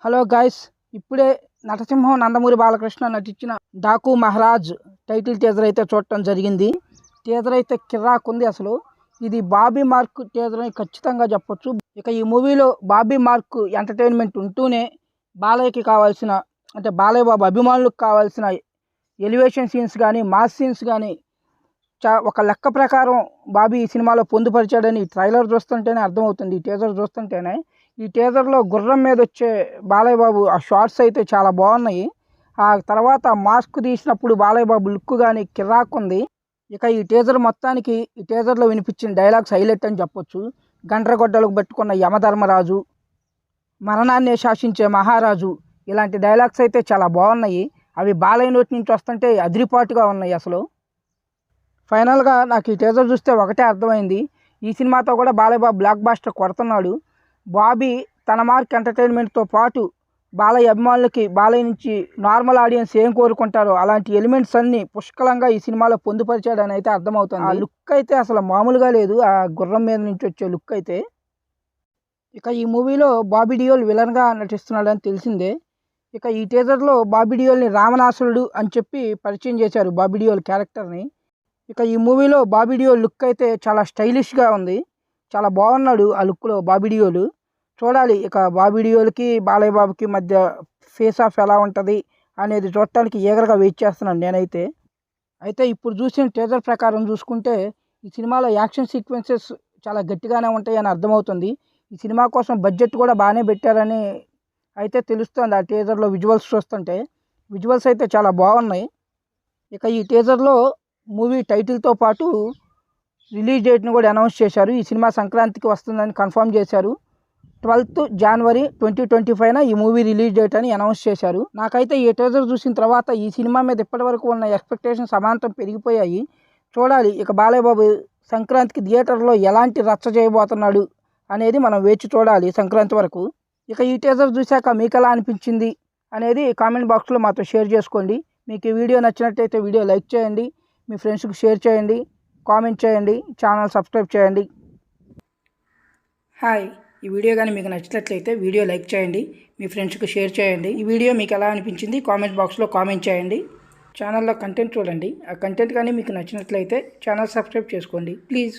Hello guys, ఇప్పుడే నటసింహం నందమూరి బాలకృష్ణ నటించిన Daaku Maharaj title teaser అయితే చూడటం జరిగింది. టీజర్ అయితే కిర్రాకుంది. అసలు ఇది బాబీ మార్క్ టీజర్ అని ఖచ్చితంగా చెప్పొచ్చు. ఇక ఈ మూవీలో బాబీ మార్క్ ఎంటర్టైన్మెంట్ ఉంటూనే బాలయ్యకి కావాల్సిన, అంటే బాలయ్య బాబు అభిమానులకు కావాల్సిన ఎలివేషన్ సీన్స్ కానీ మాస్ సీన్స్ కానీ ఒక లెక్క ప్రకారం బాబీ ఈ సినిమాలో పొందుపరిచాడని ట్రైలర్ చూస్తుంటేనే అర్థమవుతుంది. ఈ టీజర్ చూస్తుంటేనే ఈ టీజర్లో గుర్రం మీద వచ్చే బాలయ్య బాబు ఆ షార్ట్స్ అయితే చాలా బాగున్నాయి. ఆ తర్వాత మాస్క్ తీసినప్పుడు బాలయ్య బాబు లుక్ కానీ కిర్రాకుంది. ఇక ఈ టీజర్లో వినిపించిన డైలాగ్స్ హైలైట్ అని చెప్పొచ్చు. గండ్రగొడ్డలకు పెట్టుకున్న యమధర్మరాజు, మరణాన్నే శాసించే మహారాజు, ఇలాంటి డైలాగ్స్ అయితే చాలా బాగున్నాయి. అవి బాలయ్య నోటి నుంచి వస్తుంటే అదిరిపాటుగా ఉన్నాయి. అసలు ఫైనల్గా నాకు ఈ టీజర్ చూస్తే ఒకటే అర్థమైంది, ఈ సినిమాతో కూడా బాలయ్య బాబు బ్లాక్ బాస్టర్ కొడుతున్నాడు. బాబీ తన మార్క్ ఎంటర్టైన్మెంట్తో పాటు బాలయ్య అభిమానులకి బాలయ్య నుంచి నార్మల్ ఆడియన్స్ ఏం కోరుకుంటారో అలాంటి ఎలిమెంట్స్ అన్నీ పుష్కలంగా ఈ సినిమాలో పొందుపరిచాడని అయితే అర్థమవుతుంది. ఆ లుక్ అయితే అసలు మామూలుగా లేదు, ఆ గుర్రం మీద నుంచి వచ్చే లుక్ అయితే. ఇక ఈ మూవీలో బాబీ డియోల్ విలన్గా నటిస్తున్నాడని తెలిసిందే. ఇక ఈ టీజర్లో బాబీ డియోల్ని రావణాసురుడు అని చెప్పి పరిచయం చేశారు, బాబీ డియోల్ క్యారెక్టర్ని. ఇక ఈ మూవీలో బాబీ డియోల్ లుక్ అయితే చాలా స్టైలిష్గా ఉంది, చాలా బాగున్నాడు ఆ లుక్లో బాబీ డియోల్. చూడాలి ఇక బాబీ డియోల్కి బాలయ్య బాబుకి మధ్య ఫేస్ ఆఫ్ ఎలా ఉంటుంది అనేది చూడటానికి ఈగర్గా వెయిట్ చేస్తున్నాను నేనైతే. అయితే ఇప్పుడు చూసిన టీజర్ ప్రకారం చూసుకుంటే ఈ సినిమాలో యాక్షన్ సీక్వెన్సెస్ చాలా గట్టిగానే ఉంటాయని అర్థమవుతుంది. ఈ సినిమా కోసం బడ్జెట్ కూడా బాగానే పెట్టారని అయితే తెలుస్తుంది. ఆ టీజర్లో విజువల్స్ చూస్తుంటే విజువల్స్ అయితే చాలా బాగున్నాయి. ఇక ఈ టీజర్లో మూవీ టైటిల్తో పాటు రిలీజ్ డేట్ని కూడా అనౌన్స్ చేశారు. ఈ సినిమా సంక్రాంతికి వస్తుందని కన్ఫర్మ్ చేశారు. 12th January 2025 ఈ మూవీ రిలీజ్ డేట్ అని అనౌన్స్ చేశారు. నాకైతే ఈ టీజర్ చూసిన తర్వాత ఈ సినిమా మీద ఇప్పటివరకు ఉన్న ఎక్స్పెక్టేషన్స్ అమాంతం పెరిగిపోయాయి. చూడాలి ఇక బాలయ్య బాబు సంక్రాంతికి థియేటర్లో ఎలాంటి రచ్చ చేయబోతున్నాడు అనేది మనం వేచి చూడాలి సంక్రాంతి వరకు. ఇక ఈ టీజర్ చూశాక మీకు ఎలా అనిపించింది అనేది కామెంట్ బాక్స్లో మాతో షేర్ చేసుకోండి. మీకు ఈ వీడియో నచ్చినట్టయితే వీడియో లైక్ చేయండి, మీ ఫ్రెండ్స్కి షేర్ చేయండి, కామెంట్ చేయండి, ఛానల్ సబ్స్క్రైబ్ చేయండి. హాయ్, ఈ వీడియో కానీ మీకు నచ్చినట్లయితే వీడియో లైక్ చేయండి, మీ ఫ్రెండ్స్కి షేర్ చేయండి. ఈ వీడియో మీకు ఎలా అనిపించింది కామెంట్ బాక్స్లో కామెంట్ చేయండి. ఛానల్లో కంటెంట్ చూడండి, ఆ కంటెంట్ కానీ మీకు నచ్చినట్లయితే ఛానల్ సబ్స్క్రైబ్ చేసుకోండి ప్లీజ్.